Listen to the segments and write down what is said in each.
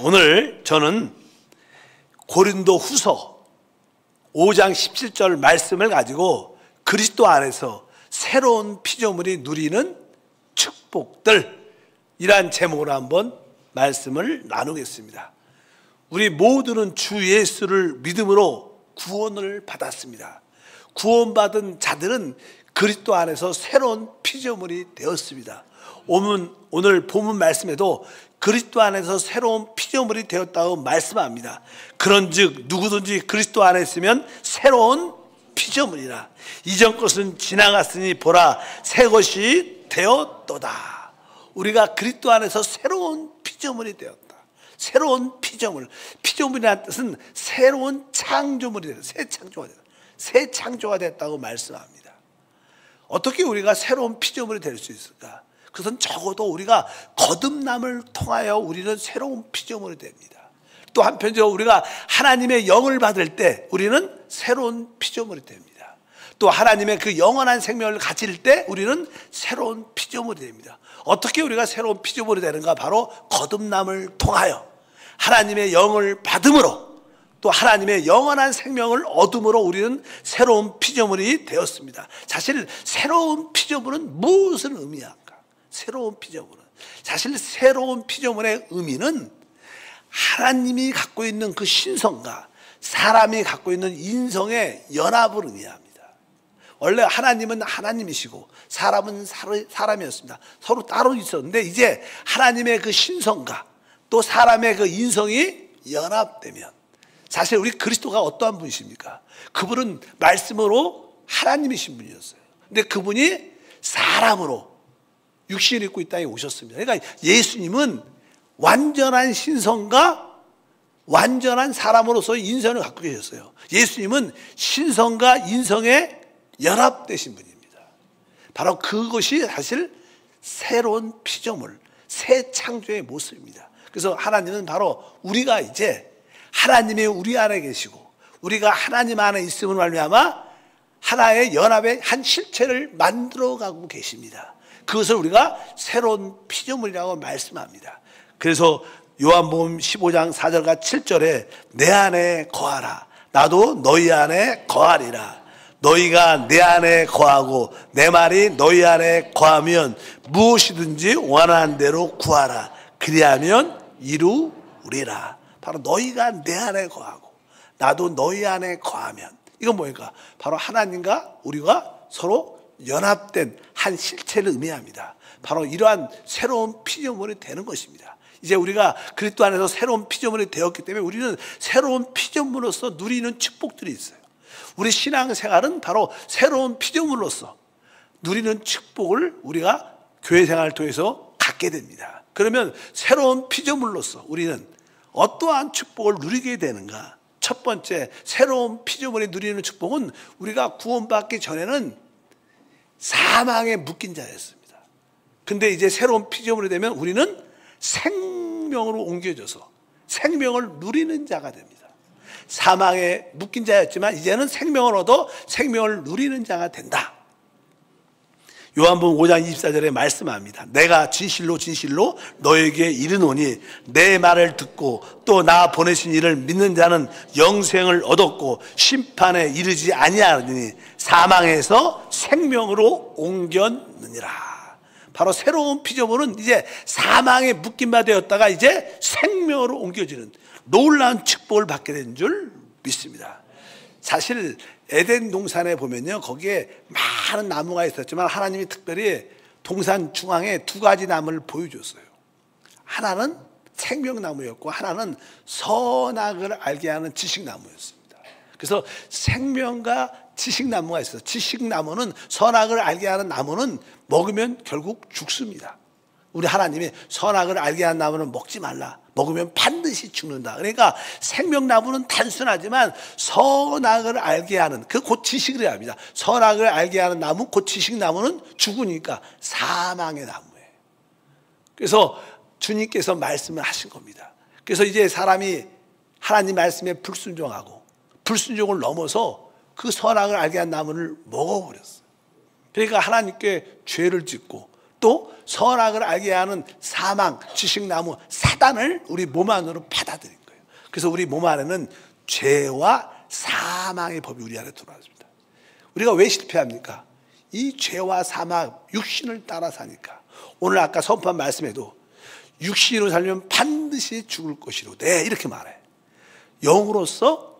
오늘 저는 고린도 후서 5장 17절 말씀을 가지고 그리스도 안에서 새로운 피조물이 누리는 축복들이란 제목으로 한번 말씀을 나누겠습니다. 우리 모두는 주 예수를 믿음으로 구원을 받았습니다. 구원받은 자들은 그리스도 안에서 새로운 피조물이 되었습니다. 오늘 본문 말씀에도 그리스도 안에서 새로운 피조물이 되었다고 말씀합니다. 그런즉 누구든지 그리스도 안에 있으면 새로운 피조물이라. 이전 것은 지나갔으니 보라 새 것이 되었도다. 우리가 그리스도 안에서 새로운 피조물이 되었다. 새로운 피조물. 피조물이라는 뜻은 새로운 창조물이 되었다. 새 창조가 됐다. 새 창조가 됐다고 말씀합니다. 어떻게 우리가 새로운 피조물이 될 수 있을까? 그것은 적어도 우리가 거듭남을 통하여 우리는 새로운 피조물이 됩니다. 또 한편적으로 우리가 하나님의 영을 받을 때 우리는 새로운 피조물이 됩니다. 또 하나님의 그 영원한 생명을 가질 때 우리는 새로운 피조물이 됩니다. 어떻게 우리가 새로운 피조물이 되는가? 바로 거듭남을 통하여 하나님의 영을 받음으로 또 하나님의 영원한 생명을 얻음으로 우리는 새로운 피조물이 되었습니다. 사실 새로운 피조물은 무엇을 의미할까? 새로운 피조물은 사실 새로운 피조물의 의미는 하나님이 갖고 있는 그 신성과 사람이 갖고 있는 인성의 연합을 의미합니다. 원래 하나님은 하나님이시고 사람은 사람이었습니다. 서로 따로 있었는데 이제 하나님의 그 신성과 또 사람의 그 인성이 연합되면 사실 우리 그리스도가 어떠한 분이십니까? 그분은 말씀으로 하나님이신 분이었어요. 근데 그분이 사람으로 육신을 입고 이 땅에 오셨습니다. 그러니까 예수님은 완전한 신성과 완전한 사람으로서 인성을 갖고 계셨어요. 예수님은 신성과 인성에 연합되신 분입니다. 바로 그것이 사실 새로운 피조물, 새 창조의 모습입니다. 그래서 하나님은 바로 우리가 이제 하나님이 우리 안에 계시고 우리가 하나님 안에 있음을 말미암아 하나의 연합의 한 실체를 만들어가고 계십니다. 그것을 우리가 새로운 피조물이라고 말씀합니다. 그래서 요한복음 15장 4절과 7절에 내 안에 거하라 나도 너희 안에 거하리라. 너희가 내 안에 거하고 내 말이 너희 안에 거하면 무엇이든지 원하는 대로 구하라. 그리하면 이루리라. 바로 너희가 내 안에 거하고 나도 너희 안에 거하면 이건 뭐니까 바로 하나님과 우리가 서로 연합된 한 실체를 의미합니다. 바로 이러한 새로운 피조물이 되는 것입니다. 이제 우리가 그리스도 안에서 새로운 피조물이 되었기 때문에 우리는 새로운 피조물로서 누리는 축복들이 있어요. 우리 신앙생활은 바로 새로운 피조물로서 누리는 축복을 우리가 교회 생활을 통해서 갖게 됩니다. 그러면 새로운 피조물로서 우리는 어떠한 축복을 누리게 되는가? 첫 번째, 새로운 피조물이 누리는 축복은 우리가 구원받기 전에는 사망에 묶인 자였습니다. 근데 이제 새로운 피조물이 되면 우리는 생명으로 옮겨져서 생명을 누리는 자가 됩니다. 사망에 묶인 자였지만 이제는 생명을 얻어 생명을 누리는 자가 된다. 요한복음 5장 24절에 말씀합니다. 내가 진실로 진실로 너에게 이르노니 내 말을 듣고 또 나 보내신 이를 믿는 자는 영생을 얻었고 심판에 이르지 아니하느니 사망에서 생명으로 옮겼느니라. 바로 새로운 피조물은 이제 사망에 묶인 바 되었다가 이제 생명으로 옮겨지는 놀라운 축복을 받게 된 줄 믿습니다. 사실 에덴 동산에 보면요, 거기에 많은 나무가 있었지만 하나님이 특별히 동산 중앙에 두 가지 나무를 보여줬어요. 하나는 생명나무였고 하나는 선악을 알게 하는 지식나무였습니다. 그래서 생명과 지식나무가 있어요. 지식나무는 선악을 알게 하는 나무는 먹으면 결국 죽습니다. 우리 하나님이 선악을 알게 하는 나무는 먹지 말라. 먹으면 반드시 죽는다. 그러니까 생명나무는 단순하지만 선악을 알게 하는 그 곧 지식을 해야 합니다. 선악을 알게 하는 나무, 곧 지식나무는 죽으니까 사망의 나무예요. 그래서 주님께서 말씀을 하신 겁니다. 그래서 이제 사람이 하나님 말씀에 불순종하고 불순종을 넘어서 그 선악을 알게 한 나무를 먹어버렸어요. 그러니까 하나님께 죄를 짓고 또 선악을 알게 하는 사망, 지식나무, 사단 사단을 우리 몸 안으로 받아들인 거예요. 그래서 우리 몸 안에는 죄와 사망의 법이 우리 안에 들어왔습니다. 우리가 왜 실패합니까? 이 죄와 사망, 육신을 따라 사니까. 오늘 아까 선포한 말씀에도 육신으로 살면 반드시 죽을 것이로 네 이렇게 말해. 영으로서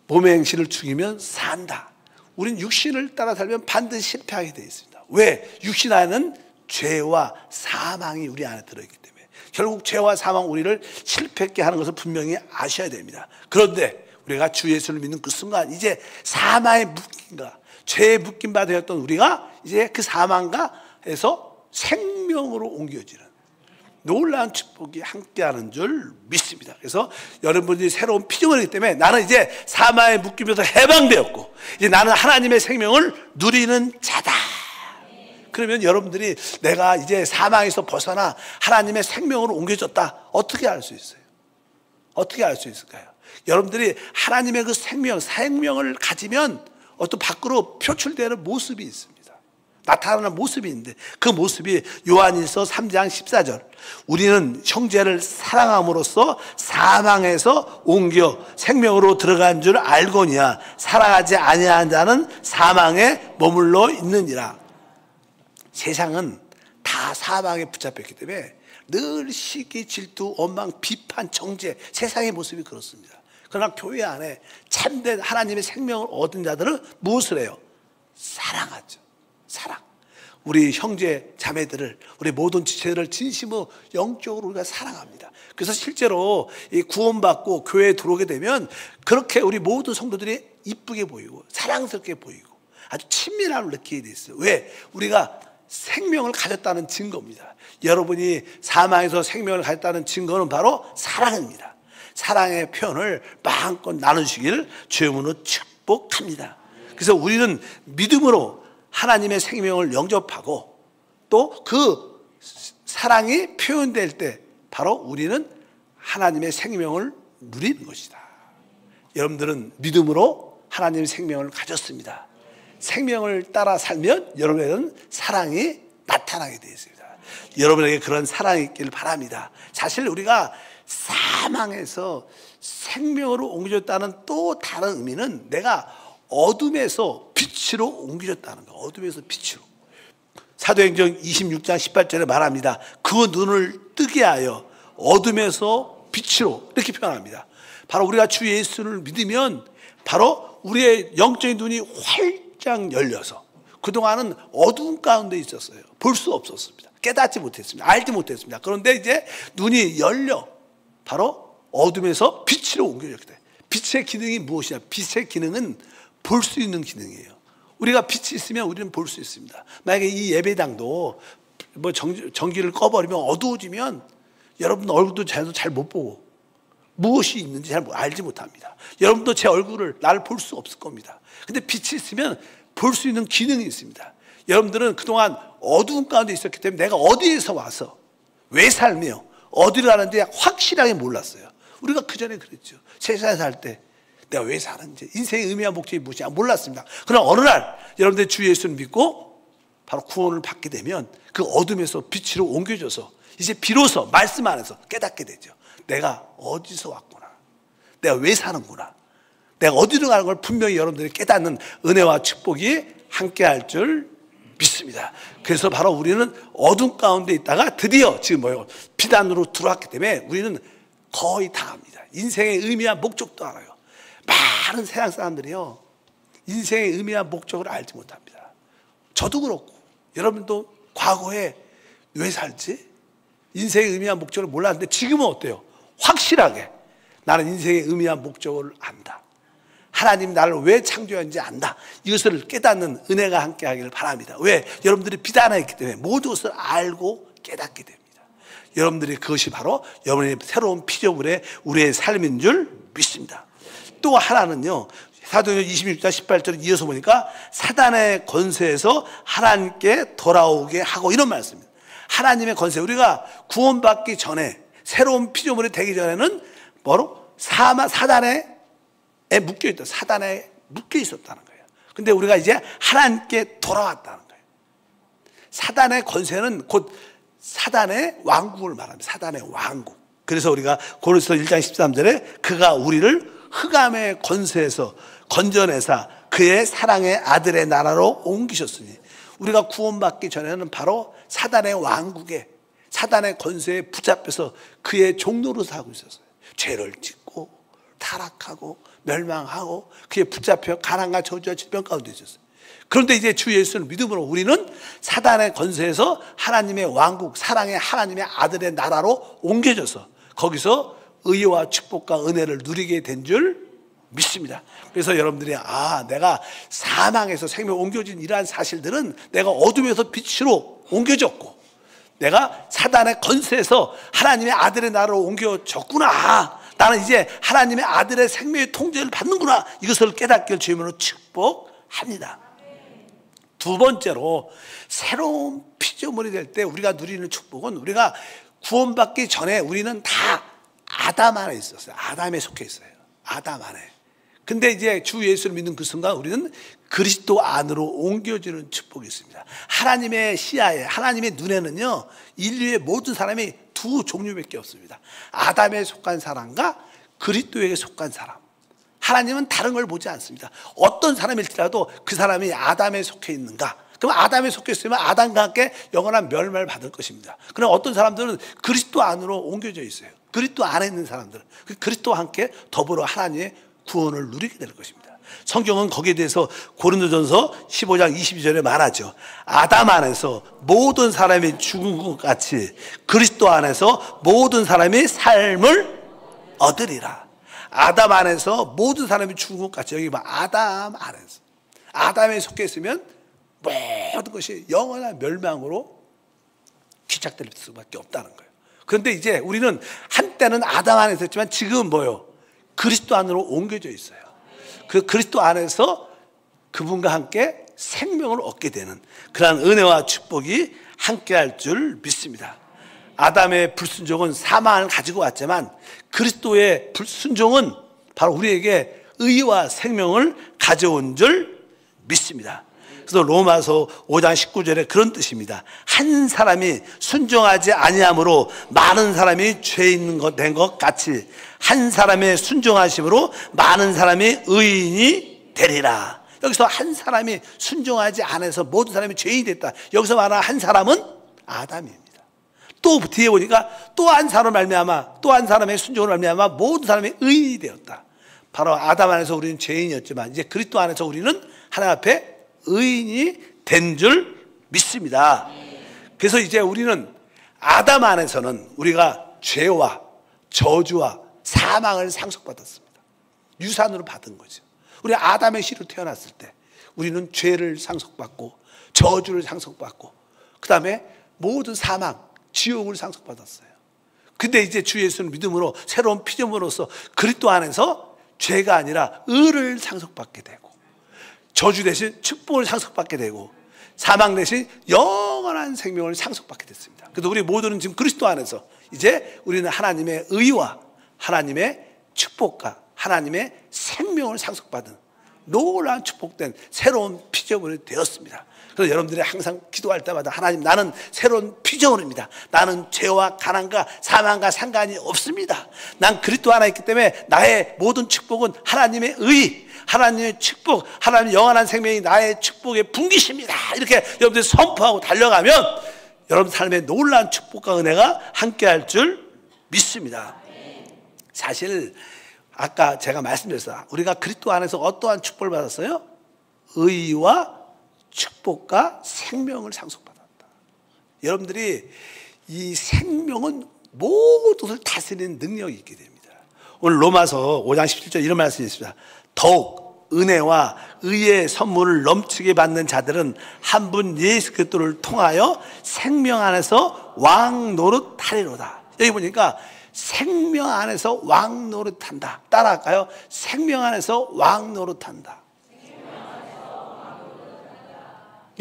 몸의 행실을 죽이면 산다. 우린 육신을 따라 살면 반드시 실패하게 되어 있습니다. 왜? 육신 안에는 죄와 사망이 우리 안에 들어있기 때문에 결국 죄와 사망 우리를 실패하게 하는 것을 분명히 아셔야 됩니다. 그런데 우리가 주 예수를 믿는 그 순간 이제 사망의 묶임과 죄의 묶임바 되었던 우리가 이제 그 사망가에서 생명으로 옮겨지는 놀라운 축복이 함께하는 줄 믿습니다. 그래서 여러분들이 새로운 피조물이기 때문에 나는 이제 사망의 묶임에서 해방되었고 이제 나는 하나님의 생명을 누리는 자다. 그러면 여러분들이 내가 이제 사망에서 벗어나 하나님의 생명으로 옮겨졌다. 어떻게 알 수 있어요? 어떻게 알 수 있을까요? 여러분들이 하나님의 그 생명을 가지면 어떤 밖으로 표출되는 모습이 있습니다. 나타나는 모습이 있는데 그 모습이 요한일서 3장 14절 우리는 형제를 사랑함으로써 사망에서 옮겨 생명으로 들어간 줄 알거니와 사랑하지 아니하는 자는 사망에 머물러 있느니라. 세상은 다 사망에 붙잡혔기 때문에 늘 시기, 질투, 원망, 비판, 정죄 세상의 모습이 그렇습니다. 그러나 교회 안에 참된 하나님의 생명을 얻은 자들은 무엇을 해요? 사랑하죠. 사랑. 우리 형제 자매들을 우리 모든 지체들을 진심으로 영적으로 우리가 사랑합니다. 그래서 실제로 이 구원받고 교회에 들어오게 되면 그렇게 우리 모든 성도들이 이쁘게 보이고 사랑스럽게 보이고 아주 친밀함을 느끼게 돼 있어요. 왜? 우리가 생명을 가졌다는 증거입니다. 여러분이 사망에서 생명을 가졌다는 증거는 바로 사랑입니다. 사랑의 표현을 마음껏 나누시기를 주님으로 축복합니다. 그래서 우리는 믿음으로 하나님의 생명을 영접하고 또 그 사랑이 표현될 때 바로 우리는 하나님의 생명을 누리는 것이다. 여러분들은 믿음으로 하나님의 생명을 가졌습니다. 생명을 따라 살면 여러분에게는 사랑이 나타나게 되어 있습니다. 여러분에게 그런 사랑이 있기를 바랍니다. 사실 우리가 사망에서 생명으로 옮겨졌다는 또 다른 의미는 내가 어둠에서 빛으로 옮겨졌다는 거. 어둠에서 빛으로. 사도행전 26장 18절에 말합니다. 그 눈을 뜨게 하여 어둠에서 빛으로 이렇게 표현합니다. 바로 우리가 주 예수를 믿으면 바로 우리의 영적인 눈이 활짝 열려서 그동안은 어두운 가운데 있었어요. 볼 수 없었습니다. 깨닫지 못했습니다. 알지 못했습니다. 그런데 이제 눈이 열려 바로 어둠에서 빛으로 옮겨졌기 때문에 빛의 기능이 무엇이냐? 빛의 기능은 볼 수 있는 기능이에요. 우리가 빛이 있으면 우리는 볼 수 있습니다. 만약에 이 예배당도 뭐 전기를 꺼버리면 어두워지면 여러분 얼굴도 잘 못 보고 무엇이 있는지 잘 알지 못합니다. 여러분도 제 얼굴을 나를 볼 수 없을 겁니다. 근데 빛이 있으면 볼 수 있는 기능이 있습니다. 여러분들은 그동안 어두운 가운데 있었기 때문에 내가 어디에서 와서 왜 살며 어디로 가는지 확실하게 몰랐어요. 우리가 그전에 그랬죠. 세상에 살 때 내가 왜 사는지 인생의 의미와 목적이 무엇인지 몰랐습니다. 그러나 어느 날 여러분들 주 예수를 믿고 바로 구원을 받게 되면 그 어둠에서 빛으로 옮겨져서 이제 비로소 말씀 안에서 깨닫게 되죠. 내가 어디서 왔구나. 내가 왜 사는구나. 내가 어디로 가는 걸 분명히 여러분들이 깨닫는 은혜와 축복이 함께할 줄 믿습니다. 그래서 바로 우리는 어둠 가운데 있다가 드디어 지금 뭐예요? 빛 안으로 들어왔기 때문에 우리는 거의 다 압니다. 인생의 의미와 목적도 알아요. 많은 세상 사람들이요 인생의 의미와 목적을 알지 못합니다. 저도 그렇고 여러분도 과거에 왜 살지? 인생의 의미와 목적을 몰랐는데 지금은 어때요? 확실하게 나는 인생의 의미와 목적을 안다. 하나님 나를 왜 창조했는지 안다. 이것을 깨닫는 은혜가 함께하기를 바랍니다. 왜? 여러분들이 빛 안에 있기 때문에 모든 것을 알고 깨닫게 됩니다. 여러분들이 그것이 바로 여러분의 새로운 피조물의 우리의 삶인 줄 믿습니다. 또 하나는요 사도행전 26장 18절을 이어서 보니까 사단의 권세에서 하나님께 돌아오게 하고 이런 말씀입니다. 하나님의 권세, 우리가 구원받기 전에 새로운 피조물이 되기 전에는 뭐로? 사단에 묶여있다. 사단에 묶여 있었다는 거예요. 근데 우리가 이제 하나님께 돌아왔다는 거예요. 사단의 권세는 곧 사단의 왕국을 말합니다. 사단의 왕국. 그래서 우리가 고린도서 1장 13절에 그가 우리를 흑암의 권세에서 건져내사 그의 사랑의 아들의 나라로 옮기셨으니, 우리가 구원받기 전에는 바로 사단의 왕국에, 사단의 권세에 붙잡혀서 그의 종로로 살고 있었어요. 죄를 짓고 타락하고 멸망하고 그에 붙잡혀 가난과 저주와 질병 가운데 있었어요. 그런데 이제 주 예수를 믿음으로 우리는 사단의 권세에서 하나님의 왕국, 사랑의 하나님의 아들의 나라로 옮겨져서 거기서 의와 축복과 은혜를 누리게 된 줄 믿습니다. 그래서 여러분들이 내가 사망에서 생명 옮겨진 이러한 사실들은 내가 어둠에서 빛으로 옮겨졌고 내가 사단의 권세에서 하나님의 아들의 나라로 옮겨졌구나, 나는 이제 하나님의 아들의 생명의 통제를 받는구나, 이것을 깨닫기를 주님으로 축복합니다. 두 번째로, 새로운 피조물이 될 때 우리가 누리는 축복은, 우리가 구원받기 전에 우리는 다 아담 안에 있었어요. 아담에 속해 있어요. 아담 안에. 근데 이제 주 예수를 믿는 그 순간 우리는 그리스도 안으로 옮겨지는 축복이 있습니다. 하나님의 시야에, 하나님의 눈에는요, 인류의 모든 사람이 두 종류밖에 없습니다. 아담에 속한 사람과 그리스도에게 속한 사람. 하나님은 다른 걸 보지 않습니다. 어떤 사람일지라도 그 사람이 아담에 속해 있는가, 그럼 아담에 속해 있으면 아담과 함께 영원한 멸망을 받을 것입니다. 그럼 어떤 사람들은 그리스도 안으로 옮겨져 있어요. 그리스도 안에 있는 사람들, 그리스도와 함께 더불어 하나님의 구원을 누리게 될 것입니다. 성경은 거기에 대해서 고린도전서 15장 22절에 말하죠. 아담 안에서 모든 사람이 죽은 것 같이 그리스도 안에서 모든 사람이 삶을 얻으리라. 아담 안에서 모든 사람이 죽은 것 같이, 여기 봐, 아담 안에서, 아담에 속해 있으면 모든 것이 영원한 멸망으로 귀착될 수밖에 없다는 거예요. 그런데 이제 우리는 한때는 아담 안에 있었지만 지금은 뭐예요? 그리스도 안으로 옮겨져 있어요. 그 그리스도 안에서 그분과 함께 생명을 얻게 되는 그러한 은혜와 축복이 함께할 줄 믿습니다. 아담의 불순종은 사망을 가지고 왔지만 그리스도의 불순종은 바로 우리에게 의와 생명을 가져온 줄 믿습니다. 그래서 로마서 5장 19절에 그런 뜻입니다. 한 사람이 순종하지 아니함으로 많은 사람이 죄 있는 것 된 것 같이 한 사람의 순종하심으로 많은 사람이 의인이 되리라. 여기서 한 사람이 순종하지 않아서 모든 사람이 죄인이 됐다. 여기서 말하는 한 사람은 아담입니다. 또 뒤에 보니까 또 한 사람 말미암아, 또 한 사람의 순종을 말미암아 모든 사람이 의인이 되었다. 바로 아담 안에서 우리는 죄인이었지만 이제 그리스도 안에서 우리는 하나님 앞에 의인이 된 줄 믿습니다. 그래서 이제 우리는 아담 안에서는 우리가 죄와 저주와 사망을 상속받았습니다. 유산으로 받은 거죠. 우리 아담의 씨로 태어났을 때 우리는 죄를 상속받고 저주를 상속받고 그 다음에 모든 사망, 지옥을 상속받았어요. 근데 이제 주 예수를 믿음으로 새로운 피조물로서 그리스도 안에서 죄가 아니라 의를 상속받게 되고 저주 대신 축복을 상속받게 되고 사망 대신 영원한 생명을 상속받게 됐습니다. 그래서 우리 모두는 지금 그리스도 안에서 이제 우리는 하나님의 의와 하나님의 축복과 하나님의 생명을 상속받은 놀라운 축복된 새로운 피조물이 되었습니다. 그래서 여러분들이 항상 기도할 때마다 하나님, 나는 새로운 피조물입니다. 나는 죄와 가난과 사망과 상관이 없습니다. 난 그리스도 안에 있기 때문에 나의 모든 축복은 하나님의 의, 하나님의 축복, 하나님의 영원한 생명이 나의 축복의 분기십니다. 이렇게 여러분들이 선포하고 달려가면 여러분 삶에 놀라운 축복과 은혜가 함께할 줄 믿습니다. 사실 아까 제가 말씀드렸어요. 우리가 그리스도 안에서 어떠한 축복을 받았어요? 의와 축복과 생명을 상속받았다. 여러분들이 이 생명은 모든 것을 다스리는 능력이 있게 됩니다. 오늘 로마서 5장 17절 이런 말씀이 있습니다. 더욱 은혜와 의의 선물을 넘치게 받는 자들은 한 분 예수 그리스도를 통하여 생명 안에서 왕 노릇하리로다. 여기 보니까 생명 안에서 왕 노릇한다. 따라할까요? 생명 안에서 왕 노릇한다.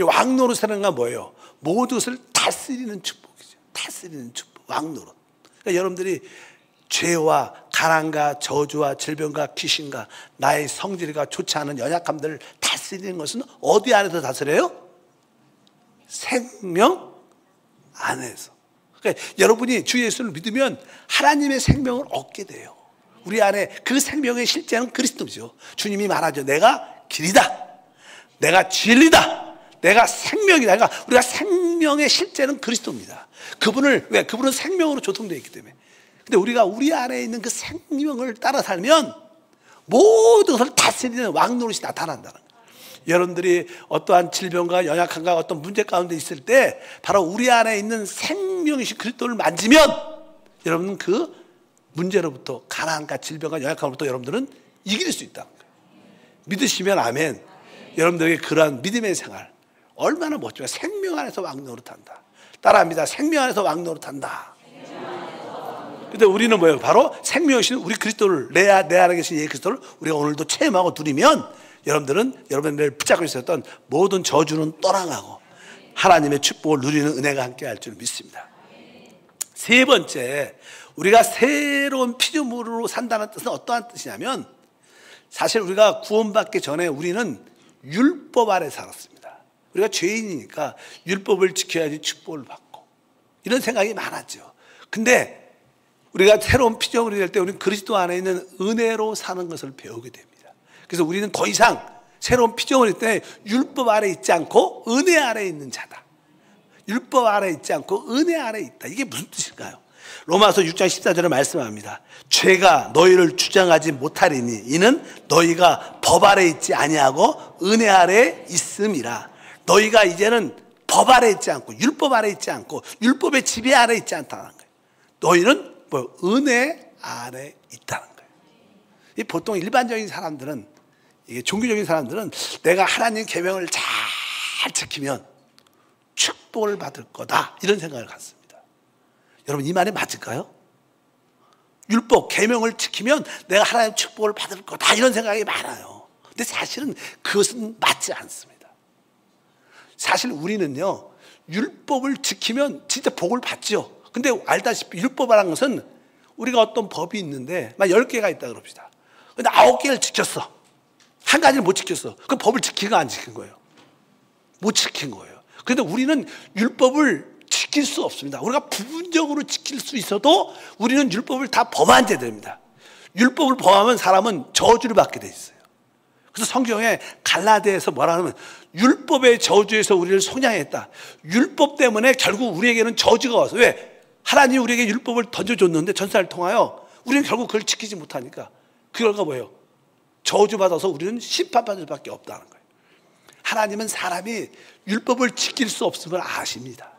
왕 노릇하는 건 뭐예요? 모든 것을 다스리는 축복이죠. 다스리는 축복, 왕 노릇. 그러니까 여러분들이 죄와 가난과 저주와 질병과 귀신과 나의 성질과 좋지 않은 연약함들을 다스리는 것은 어디 안에서 다스려요? 생명 안에서. 그러니까 여러분이 주 예수를 믿으면 하나님의 생명을 얻게 돼요. 우리 안에 그 생명의 실제는 그리스도죠. 주님이 말하죠. 내가 길이다. 내가 진리다. 내가 생명이다. 그러니까 우리가 생명의 실제는 그리스도입니다. 왜? 그분은 생명으로 조성되어 있기 때문에. 근데 우리가 우리 안에 있는 그 생명을 따라 살면 모든 것을 다스리는 왕노릇이 나타난다는 거예요. 여러분들이 어떠한 질병과 연약함과 어떤 문제 가운데 있을 때 바로 우리 안에 있는 생명이신 그리스도를 만지면 여러분은 그 문제로부터 가난과 질병과 연약함으로부터 여러분들은 이길 수 있다는 거예요. 믿으시면 아멘. 여러분들에게 그러한 믿음의 생활 얼마나 멋져요. 생명 안에서 왕노릇한다. 따라합니다. 생명 안에서 왕노릇한다. 근데 우리는 뭐예요? 바로 생명이신 우리 그리스도를 내 안에 계신 예 그리스도를 우리가 오늘도 체험하고 누리면 여러분들은 여러분들 붙잡고 있었던 모든 저주는 떠나가고 하나님의 축복을 누리는 은혜가 함께 할 줄 믿습니다. 세 번째, 우리가 새로운 피조물로 산다는 뜻은 어떠한 뜻이냐면 사실 우리가 구원받기 전에 우리는 율법 아래 살았습니다. 우리가 죄인이니까 율법을 지켜야지 축복을 받고 이런 생각이 많았죠. 근데 우리가 새로운 피조물이 될 때 우리는 그리스도 안에 있는 은혜로 사는 것을 배우게 됩니다. 그래서 우리는 더 이상 새로운 피조물일 때 율법 아래 있지 않고 은혜 아래 있는 자다. 율법 아래 있지 않고 은혜 아래 있다. 이게 무슨 뜻일까요? 로마서 6장 14절에 말씀합니다. 죄가 너희를 주장하지 못하리니 이는 너희가 법 아래 있지 아니하고 은혜 아래 있음이라. 너희가 이제는 법 아래 있지 않고 율법 아래 있지 않고 율법의 지배 아래 있지 않다는 거예요. 너희는 은혜 아래 있다는 거예요. 보통 일반적인 사람들은, 이게 종교적인 사람들은 내가 하나님 계명을 잘 지키면 축복을 받을 거다 이런 생각을 갖습니다. 여러분 이 말이 맞을까요? 율법 계명을 지키면 내가 하나님의 축복을 받을 거다 이런 생각이 많아요. 근데 사실은 그것은 맞지 않습니다. 사실 우리는요 율법을 지키면 진짜 복을 받죠. 근데 알다시피 율법이라는 것은 우리가 어떤 법이 있는데 막 10개가 있다 그럽시다. 근데 9개를 지켰어. 한 가지를 못 지켰어. 그 법을 지키고 안 지킨 거예요. 못 지킨 거예요. 그런데 우리는 율법을 지킬 수 없습니다. 우리가 부분적으로 지킬 수 있어도 우리는 율법을 다 범한 자들입니다. 율법을 범하면 사람은 저주를 받게 돼 있어요. 그래서 성경에 갈라디아에서 뭐라 하면 율법의 저주에서 우리를 속량했다. 율법 때문에 결국 우리에게는 저주가 와서 왜? 하나님이 우리에게 율법을 던져줬는데 전사를 통하여 우리는 결국 그걸 지키지 못하니까 그 결과 뭐예요? 저주받아서 우리는 심판받을 수밖에 없다는 거예요. 하나님은 사람이 율법을 지킬 수 없음을 아십니다.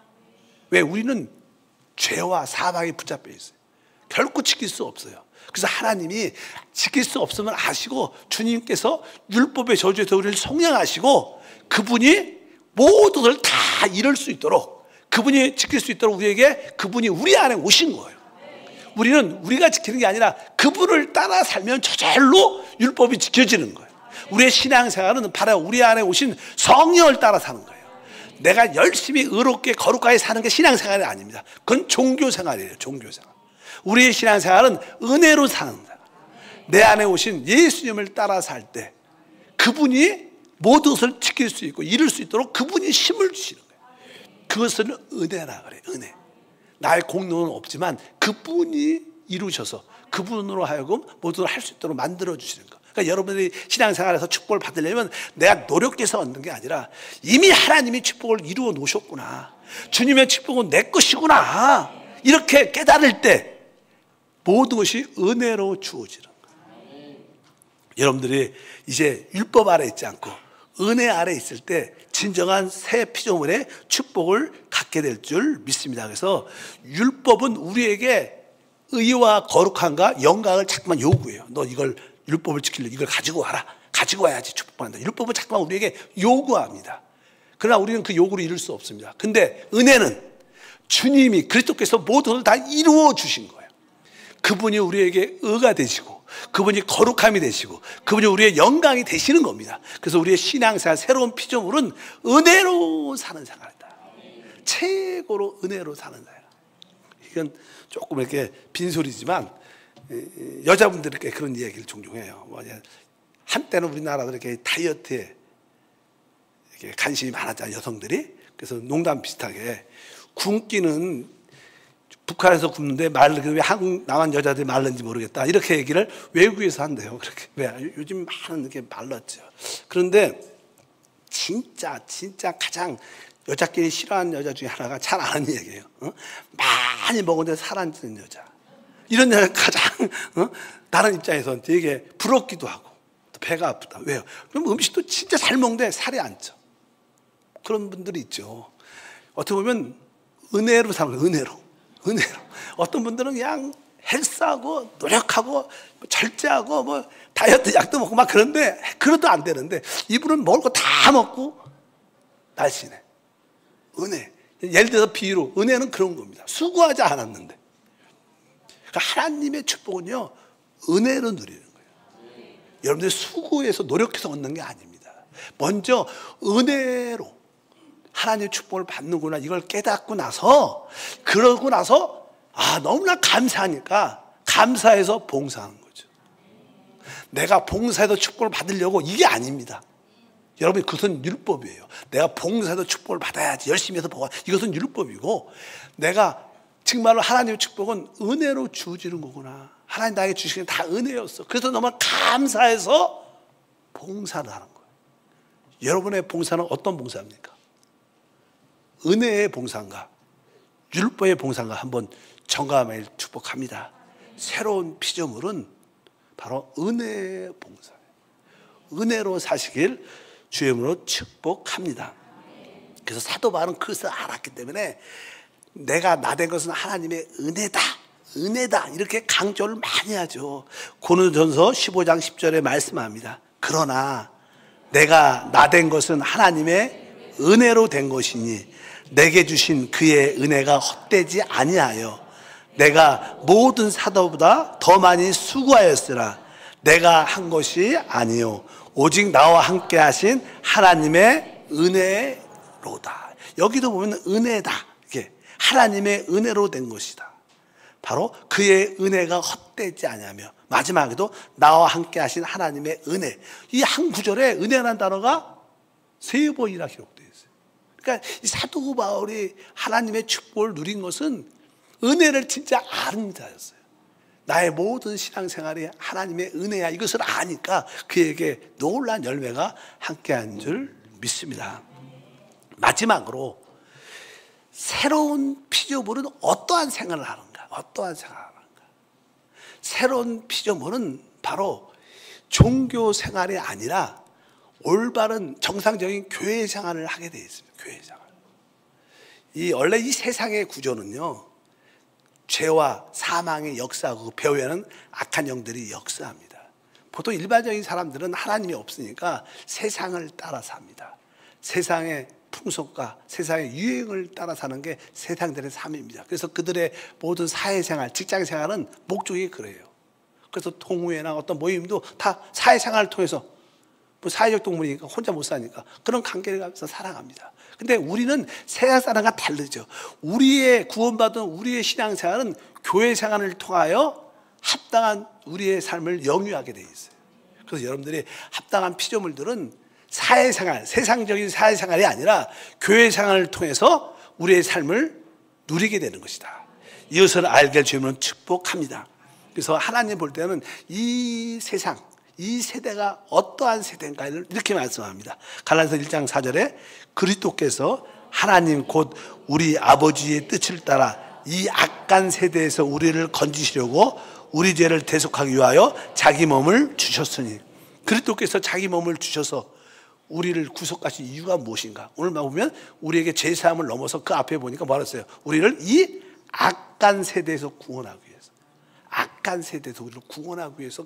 왜? 우리는 죄와 사망에 붙잡혀 있어요. 결코 지킬 수 없어요. 그래서 하나님이 지킬 수 없음을 아시고 주님께서 율법의 저주에서 우리를 속량하시고 그분이 모든 걸 다 이룰 수 있도록 그분이 지킬 수 있도록 그분이 우리 안에 오신 거예요. 우리는 우리가 지키는 게 아니라 그분을 따라 살면 저절로 율법이 지켜지는 거예요. 우리의 신앙생활은 바로 우리 안에 오신 성령을 따라 사는 거예요. 내가 열심히 의롭게 거룩하게 사는 게 신앙생활이 아닙니다. 그건 종교생활이에요. 종교생활. 우리의 신앙생활은 은혜로 사는 거예요. 내 안에 오신 예수님을 따라 살 때 그분이 모든 것을 지킬 수 있고 이룰 수 있도록 그분이 힘을 주시는 거예요. 그것을 은혜라 그래요. 은혜. 나의 공로는 없지만 그분이 이루셔서 그분으로 하여금 모든 걸 할 수 있도록 만들어 주시는 거. 그러니까 여러분들이 신앙생활에서 축복을 받으려면 내가 노력해서 얻는 게 아니라 이미 하나님이 축복을 이루어 놓으셨구나. 주님의 축복은 내 것이구나. 이렇게 깨달을 때 모든 것이 은혜로 주어지는 거예요. 여러분들이 이제 율법 아래 있지 않고 은혜 아래 있을 때 진정한 새 피조물의 축복을 갖게 될 줄 믿습니다. 그래서 율법은 우리에게 의와 거룩함과 영광을 자꾸만 요구해요. 너 이걸 율법을 지키려 이걸 가지고 와라. 가지고 와야지 축복받는다. 율법은 자꾸만 우리에게 요구합니다. 그러나 우리는 그 요구를 이룰 수 없습니다. 근데 은혜는 주님이 그리스도께서 모든 것을 다 이루어 주신 거예요. 그분이 우리에게 의가 되시고 그분이 거룩함이 되시고 그분이 우리의 영광이 되시는 겁니다. 그래서 우리의 신앙생활 새로운 피조물은 은혜로 사는 생활이다. 최고로 은혜로 사는 생활. 이건 조금 이렇게 빈소리지만 여자분들께 그런 이야기를 종종 해요. 한때는 우리나라도 이렇게 다이어트에 이렇게 관심이 많았잖아요. 여성들이. 그래서 농담 비슷하게 굶기는 북한에서 굽는데 왜 한국 남한 여자들이 말른지 모르겠다 이렇게 얘기를 외국에서 한대요. 그렇게 왜 요즘 많은 게 말랐죠. 그런데 진짜 가장 여자끼리 싫어하는 여자 중에 하나가 잘 아는 얘기예요. 많이 먹었는데 살 안 찌는 여자. 이런 여자가 가장 다른 입장에서 되게 부럽기도 하고 또 배가 아프다. 왜요? 그럼 음식도 진짜 잘 먹는데 살이 안 쪄. 그런 분들이 있죠. 어떻게 보면 은혜로 사는 거예요. 은혜로. 어떤 분들은 그냥 헬스하고 노력하고 절제하고 뭐 다이어트 약도 먹고 막 그런데 그래도 안 되는데 이분은 먹을 거 다 먹고 날씬해. 은혜. 예를 들어서 비유로 은혜는 그런 겁니다. 수고하지 않았는데. 그러니까 하나님의 축복은요 은혜로 누리는 거예요. 여러분들 수고해서 노력해서 얻는 게 아닙니다. 먼저 은혜로 하나님의 축복을 받는구나 이걸 깨닫고 나서 그러고 나서 너무나 감사하니까 감사해서 봉사하는 거죠. 내가 봉사해서 축복을 받으려고 이게 아닙니다. 여러분 그것은 율법이에요. 내가 봉사해서 축복을 받아야지 열심히 해서 보아 이것은 율법이고 내가 정말로 하나님의 축복은 은혜로 주어지는 거구나. 하나님 나에게 주시는 게 다 은혜였어. 그래서 너무 감사해서 봉사를 하는 거예요. 여러분의 봉사는 어떤 봉사입니까? 은혜의 봉사인가 율법의 봉사인가 한번 점검을 축복합니다. 새로운 피조물은 바로 은혜의 봉사예요. 은혜로 사시길 주의 이름으로 축복합니다. 그래서 사도 바울은 그것을 알았기 때문에 내가 나된 것은 하나님의 은혜다 이렇게 강조를 많이 하죠. 고린도전서 15장 10절에 말씀합니다. 그러나 내가 나된 것은 하나님의 은혜로 된 것이니 내게 주신 그의 은혜가 헛되지 아니하여 내가 모든 사도보다 더 많이 수고하였으나 내가 한 것이 아니요 오직 나와 함께 하신 하나님의 은혜로다. 여기도 보면 은혜다. 이게 하나님의 은혜로 된 것이다. 바로 그의 은혜가 헛되지 아니하며 마지막에도 나와 함께 하신 하나님의 은혜. 이 한 구절에 은혜라는 단어가 3번이나 기록되어 있어요. 그러니까 이 사도 바울이 하나님의 축복을 누린 것은 은혜를 진짜 아는 자였어요. 나의 모든 신앙생활이 하나님의 은혜야 이것을 아니까 그에게 놀라운 열매가 함께한 줄 믿습니다. 마지막으로 새로운 피조물은 어떠한 생활을 하는가? 새로운 피조물은 바로 종교 생활이 아니라 올바른 정상적인 교회 생활을 하게 되어 있습니다. 교회 생활. 원래 이 세상의 구조는요, 죄와 사망의 역사하고 그 배후에는 악한 영들이 역사합니다. 보통 일반적인 사람들은 하나님이 없으니까 세상을 따라 삽니다. 세상의 풍속과 세상의 유행을 따라 사는 게 세상들의 삶입니다. 그래서 그들의 모든 사회생활, 직장생활은 목적이 그래요. 그래서 동호회나 어떤 모임도 다 사회생활을 통해서 뭐 사회적 동물이니까 혼자 못 사니까 그런 관계를 가면서 살아갑니다. 근데 우리는 세상 사람과 다르죠. 우리의 구원받은 우리의 신앙생활은 교회 생활을 통하여 합당한 우리의 삶을 영위하게 돼 있어요. 그래서 여러분들이 합당한 피조물들은 사회생활, 세상적인 사회생활이 아니라 교회 생활을 통해서 우리의 삶을 누리게 되는 것이다. 이것을 알게 주시면 축복합니다. 그래서 하나님 볼 때는 이 세상, 이 세대가 어떠한 세대인가를 이렇게 말씀합니다. 갈라디아서 1장 4절에 그리스도께서 하나님 곧 우리 아버지의 뜻을 따라 이 악한 세대에서 우리를 건지시려고 우리 죄를 대속하기 위하여 자기 몸을 주셨으니, 그리스도께서 자기 몸을 주셔서 우리를 구속하신 이유가 무엇인가? 오늘 보면 우리에게 죄사함을 넘어서 그 앞에 보니까 뭐라 했어요? 우리를 이 악한 세대에서 구원하기 위해서, 악한 세대에서 우리를 구원하기 위해서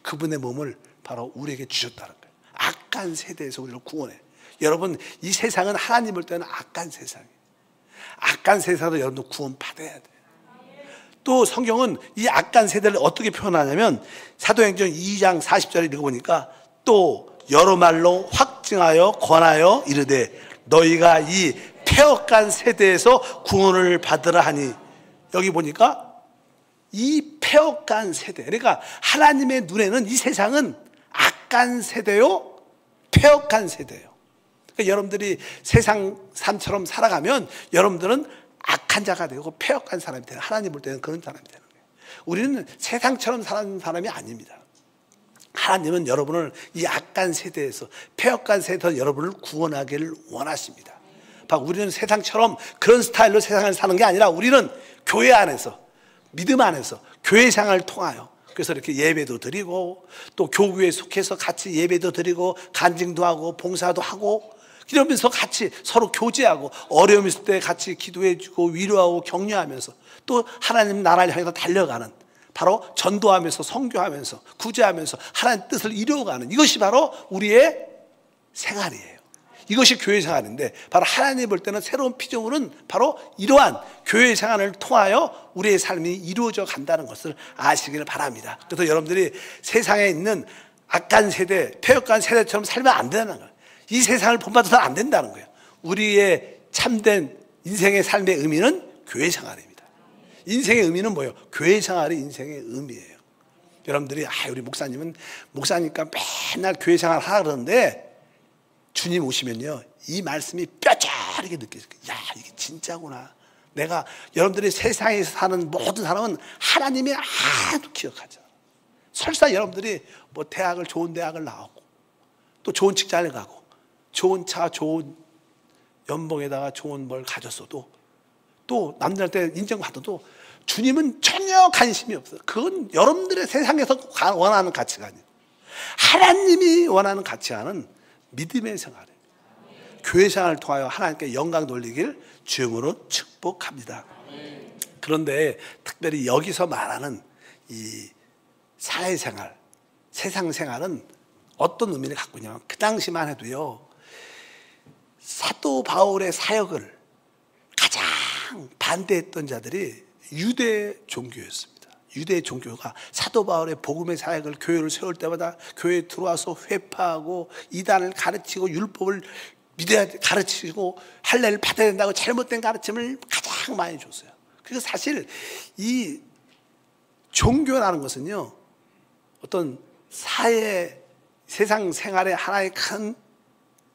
그분의 몸을 바로 우리에게 주셨다는 거예요. 악한 세대에서 우리를 구원해. 여러분, 이 세상은 하나님 볼 때는 악한 세상이에요. 악한 세상도 여러분도 구원 받아야 돼요. 또 성경은 이 악한 세대를 어떻게 표현하냐면 사도행전 2장 40절에 읽어보니까 또 여러 말로 확증하여 권하여 이르되 너희가 이 패역한 세대에서 구원을 받으라 하니, 여기 보니까 이 패역한 세대, 그러니까 하나님의 눈에는 이 세상은 악한 세대요, 패역한 세대예요. 그러니까 여러분들이 세상 삶처럼 살아가면 여러분들은 악한 자가 되고 패역한 사람이 되는, 하나님 볼 때는 그런 사람이 되는 거예요. 우리는 세상처럼 사는 사람이 아닙니다. 하나님은 여러분을 이 악한 세대에서, 패역한 세대에서 여러분을 구원하기를 원하십니다. 우리는 세상처럼 그런 스타일로 세상을 사는 게 아니라 우리는 교회 안에서, 믿음 안에서, 교회 생활을 통하여, 그래서 이렇게 예배도 드리고 또 교구에 속해서 같이 예배도 드리고 간증도 하고 봉사도 하고, 이러면서 같이 서로 교제하고 어려움 있을 때 같이 기도해주고 위로하고 격려하면서 또 하나님 나라를 향해서 달려가는, 바로 전도하면서 선교하면서 구제하면서 하나님 뜻을 이루어가는, 이것이 바로 우리의 생활이에요. 이것이 교회 생활인데, 바로 하나님 볼 때는 새로운 피조물은 바로 이러한 교회 생활을 통하여 우리의 삶이 이루어져 간다는 것을 아시기를 바랍니다. 그래서 여러분들이 세상에 있는 악한 세대, 패역한 세대처럼 살면 안 된다는 거예요. 이 세상을 본받아서는 안 된다는 거예요. 우리의 참된 인생의 삶의 의미는 교회 생활입니다. 인생의 의미는 뭐예요? 교회 생활이 인생의 의미예요. 여러분들이 우리 목사님은 목사니까 맨날 교회 생활 하라 그러는데, 주님 오시면요, 이 말씀이 뼈저리게 느껴질 거예요. 야, 이게 진짜구나. 내가, 여러분들이 세상에서 사는 모든 사람은 하나님이 아주 기억하죠. 설사 여러분들이 뭐 대학을, 좋은 대학을 나오고 또 좋은 직장을 가고 좋은 차, 좋은 연봉에다가 좋은 뭘 가졌어도, 또 남들한테 인정받아도 주님은 전혀 관심이 없어요. 그건 여러분들의 세상에서 원하는 가치관이에요. 하나님이 원하는 가치관은 믿음의 생활이에요. 교회 생활을 통하여 하나님께 영광 돌리길 주님으로 축복합니다. 그런데 특별히 여기서 말하는 이 사회생활, 세상생활은 어떤 의미를 갖고 있냐면, 그 당시만 해도요, 사도 바울의 사역을 가장 반대했던 자들이 유대 종교였습니다. 유대 종교가 사도 바울의 복음의 사역을, 교회를 세울 때마다 교회에 들어와서 회파하고 이단을 가르치고 율법을 믿어야 가르치고 할례를 받아야 된다고 잘못된 가르침을 가장 많이 줬어요. 그래서 사실 이 종교라는 것은요, 어떤 사회, 세상 생활의 하나의 큰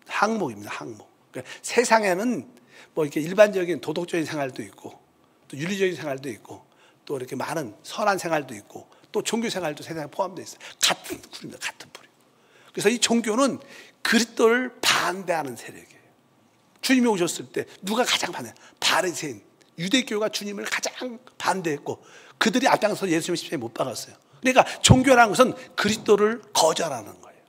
항목입니다. 항목. 그러니까 세상에는 뭐 이렇게 일반적인 도덕적인 생활도 있고 또 윤리적인 생활도 있고 또 이렇게 많은 선한 생활도 있고 또 종교 생활도 세상에 포함되어 있어요. 같은 풀입니다. 같은 풀이. 그래서 이 종교는 그리스도를 반대하는 세력이에요. 주님이 오셨을 때 누가 가장 반대? 바리새인, 유대교가 주님을 가장 반대했고 그들이 앞장서 예수님을 십자가에 못 박았어요. 그러니까 종교라는 것은 그리스도를 거절하는 거예요.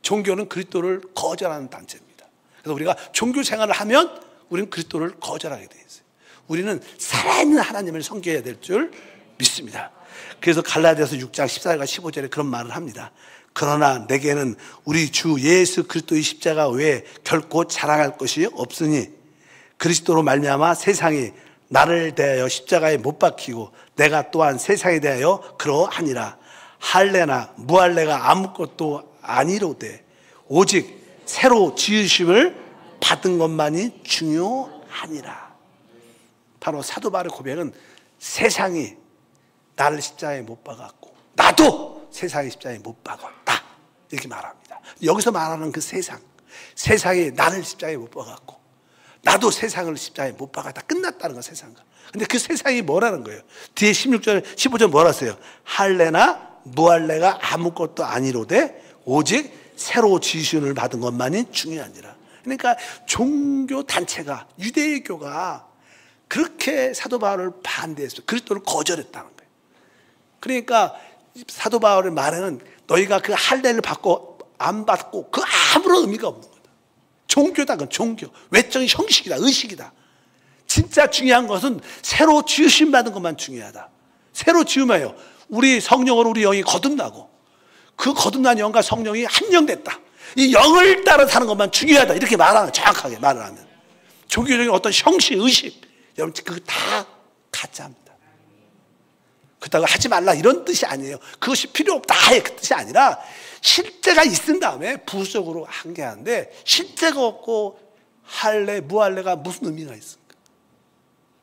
종교는 그리스도를 거절하는 단체입니다. 그래서 우리가 종교 생활을 하면 우리는 그리스도를 거절하게 되어 있어요. 우리는 살아있는 하나님을 섬겨야 될 줄 믿습니다. 그래서 갈라디아서 6장 14절과 15절에 그런 말을 합니다. 그러나 내게는 우리 주 예수 그리스도의 십자가 외에 결코 자랑할 것이 없으니 그리스도로 말미암아 세상이 나를 대하여 십자가에 못 박히고 내가 또한 세상에 대하여 그러하니라. 할례나 무할례가 아무것도 아니로되 오직 새로 지으심을 받은 것만이 중요하니라. 바로 사도 바울의 고백은 세상이 나를 십자가에 못 박았고 나도 세상의 십자가에 못 박았다, 이렇게 말합니다. 여기서 말하는 그 세상, 세상이 나를 십자가에 못 박았고 나도 세상을 십자가에 못 박았다, 끝났다는 거, 세상과. 근데 그 세상이 뭐라는 거예요? 뒤에 16절 15절 뭐라 했어요? 할례나 무할례가 아무것도 아니로되 오직 새로 지으심을 받은 것만이 중요하니라. 그러니까 종교 단체가, 유대교가 그렇게 사도 바울을 반대했어요. 그리스도를 거절했다는 거예요. 그러니까 사도 바울의 말에는 너희가 그 할례를 받고 안 받고 그 아무런 의미가 없는 거다. 종교다, 그건 종교. 외적인 형식이다, 의식이다. 진짜 중요한 것은 새로 지으심 받은 것만 중요하다. 새로 지으면요, 우리 성령으로 우리 영이 거듭나고 그 거듭난 영과 성령이 한영됐다. 이 영을 따라 사는 것만 중요하다, 이렇게 말하는, 정확하게 말을 하면. 종교적인 어떤 형식, 의식, 여러분 그거 다 가짜입니다. 그렇다고 하지 말라 이런 뜻이 아니에요. 그것이 필요 없다의 그 뜻이 아니라 실제가 있은 다음에 부수적으로 한 게 하는데, 실제가 없고 할례, 무할례가 무슨 의미가 있습니까?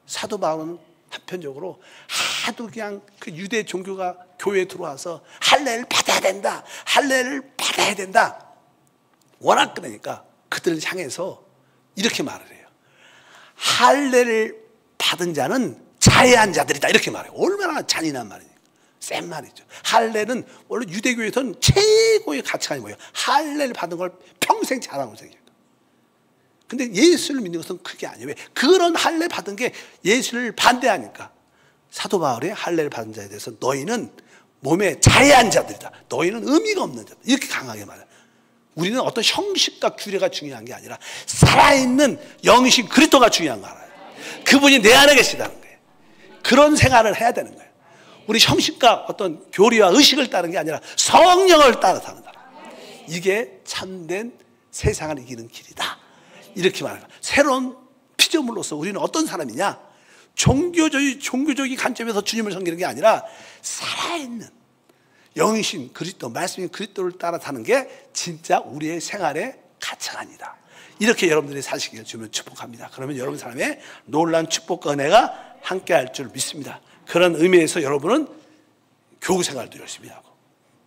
사도 바울은 한편적으로 하도 그냥 그 유대 종교가 교회에 들어와서 할례를 받아야 된다, 할례를 받아야 된다, 워낙 그러니까 그들을 향해서 이렇게 말을 해요. 할례를 받은 자는 자해한 자들이다 이렇게 말해요. 얼마나 잔인한 말이에요. 센 말이죠. 할례는 원래 유대교에서는 최고의 가치관이 뭐예요? 할례를 받은 걸 평생 자랑으로 생겨요. 근데 예수를 믿는 것은 그게 아니에요. 왜? 그런 할례 받은 게 예수를 반대하니까 사도 바울이 할례를 받은 자에 대해서 너희는 몸에 자해한 자들이다. 너희는 의미가 없는 자들. 이렇게 강하게 말해요. 우리는 어떤 형식과 규례가 중요한 게 아니라 살아있는 영이신 그리스도가 중요한 거 알아요. 그분이 내 안에 계시다는 거예요. 그런 생활을 해야 되는 거예요. 우리 형식과 어떤 교리와 의식을 따르는 게 아니라 성령을 따라 산다. 이게 참된 세상을 이기는 길이다. 이렇게 말해요. 새로운 피조물로서 우리는 어떤 사람이냐? 종교적인 관점에서 주님을 섬기는 게 아니라 살아있는 영이신 그리스도, 말씀인 그리스도를 따라 사는 게 진짜 우리의 생활의 가치관이다. 이렇게 여러분들이 사시기를 주면 축복합니다. 그러면 여러분 삶에 놀라운 축복과 은혜가 함께할 줄 믿습니다. 그런 의미에서 여러분은 교우 생활도 열심히 하고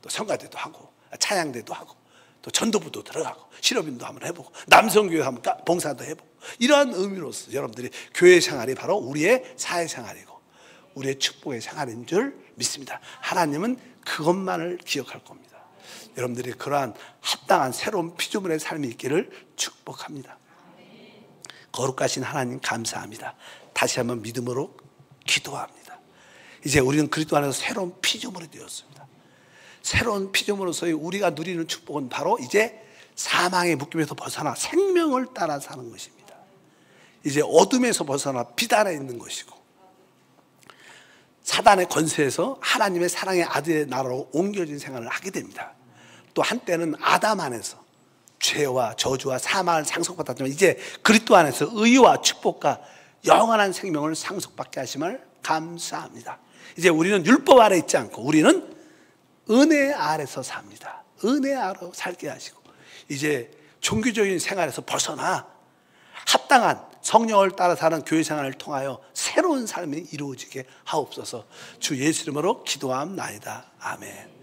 또 성가대도 하고 찬양대도 하고 또 전도부도 들어가고 실업인도 한번 해보고 남성교회 한번 봉사도 해보고 이러한 의미로서 여러분들이 교회 생활이 바로 우리의 사회생활이고 우리의 축복의 생활인 줄 믿습니다. 하나님은 그것만을 기억할 겁니다. 여러분들이 그러한 합당한 새로운 피조물의 삶이 있기를 축복합니다. 거룩하신 하나님 감사합니다. 다시 한번 믿음으로 기도합니다. 이제 우리는 그리스도 안에서 새로운 피조물이 되었습니다. 새로운 피조물로서의 우리가 누리는 축복은 바로 이제 사망의 묶임에서 벗어나 생명을 따라 사는 것입니다. 이제 어둠에서 벗어나 빛 안에 있는 것이고 사단의 권세에서 하나님의 사랑의 아들의 나라로 옮겨진 생활을 하게 됩니다. 또 한때는 아담 안에서 죄와 저주와 사망을 상속받았지만 이제 그리스도 안에서 의와 축복과 영원한 생명을 상속받게 하심을 감사합니다. 이제 우리는 율법 아래 있지 않고 우리는 은혜 아래서 삽니다. 은혜 아래서 살게 하시고 이제 종교적인 생활에서 벗어나 합당한 성령을 따라 사는 교회 생활을 통하여 새로운 삶이 이루어지게 하옵소서. 주 예수 이름으로 기도함나이다. 아멘.